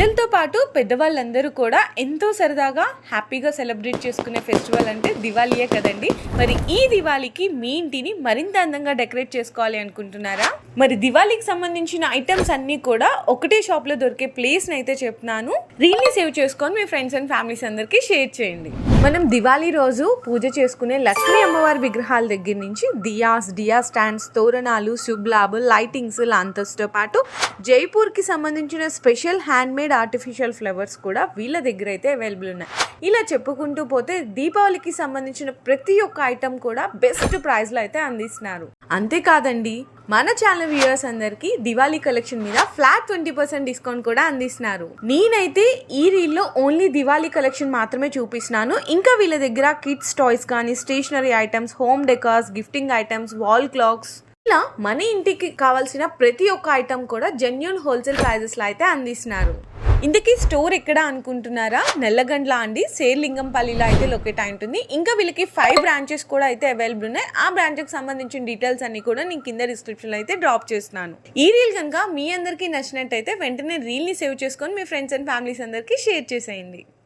పిల్లలతో పాటు పెద్దవాళ్ళందరూ కూడా ఎంతో సరదాగా హ్యాపీగా సెలబ్రేట్ చేసుకునే ఫెస్టివల్ అంటే దివాళీయే కదండి. మరి ఈ దివాళీకి మీ ఇంటిని మరింత అందంగా డెకరేట్ చేసుకోవాలి అనుకుంటున్నారా? మరి దివాళీకి సంబంధించిన ఐటమ్స్ అన్నీ కూడా ఒకటే షాప్లో దొరికే ప్లేస్ని అయితే చెప్తున్నాను. రీల్ని సేవ్ చేసుకొని మీ ఫ్రెండ్స్ అండ్ ఫ్యామిలీస్ అందరికీ షేర్ చేయండి. మనం దివాళీ రోజు పూజ చేసుకునే లక్ష్మీ అమ్మవారి విగ్రహాల దగ్గర నుంచి డియా స్టాండ్స్, తోరణాలు, శుభ్లాబ్, లైటింగ్స్, లాంతర్స్తో పాటు జైపూర్కి సంబంధించిన స్పెషల్ హ్యాండ్మేడ్ ఆర్టిఫిషియల్ ఫ్లవర్స్ కూడా వీళ్ళ దగ్గర అయితే అవైలబుల్ ఉన్నాయి. ఇలా చెప్పుకుంటూ పోతే దీపావళికి సంబంధించిన ప్రతి ఒక్క ఐటమ్ కూడా బెస్ట్ ప్రైస్లో అయితే అందిస్తున్నారు. అంతేకాదండి, మన ఛానల్ వ్యూవర్స్ అందరికి దివాళీ కలెక్షన్ మీద ఫ్లాట్ 20% డిస్కౌంట్ కూడా అందిస్తున్నారు. నేనైతే ఈ రీల్లో ఓన్లీ దివాళీ కలెక్షన్ మాత్రమే చూపిస్తున్నాను. ఇంకా వీళ్ళ దగ్గర కిడ్స్ టాయ్స్ కానీ, stationery items, home decors, gifting items, wall clocks, ఇలా మన ఇంటికి కావాల్సిన ప్రతి ఒక్క ఐటమ్ కూడా జెన్యూన్ హోల్సేల్ ప్రైజెస్లో అయితే అందిస్తున్నారు. ఇంతకీ స్టోర్ ఎక్కడ అనుకుంటున్నారా? నెల్లగండ్ల అండి, సేర్లింగంపల్లిలో అయితే లొకేట్ అయి ఉంటుంది. ఇంకా వీళ్ళకి 5 బ్రాంచెస్ కూడా అయితే అవైలబుల్ ఉన్నాయి. ఆ బ్రాంచ్కి సంబంధించిన డీటెయిల్స్ అన్ని కూడా నేను కింద డిస్క్రిప్షన్లో అయితే డ్రాప్ చేస్తున్నాను. ఈ రీల్ కనుక మీ అందరికీ నచ్చినట్టయితే వెంటనే రీల్ని సేవ్ చేసుకొని మీ ఫ్రెండ్స్ అండ్ ఫ్యామిలీస్ అందరికీ షేర్ చేసేయండి.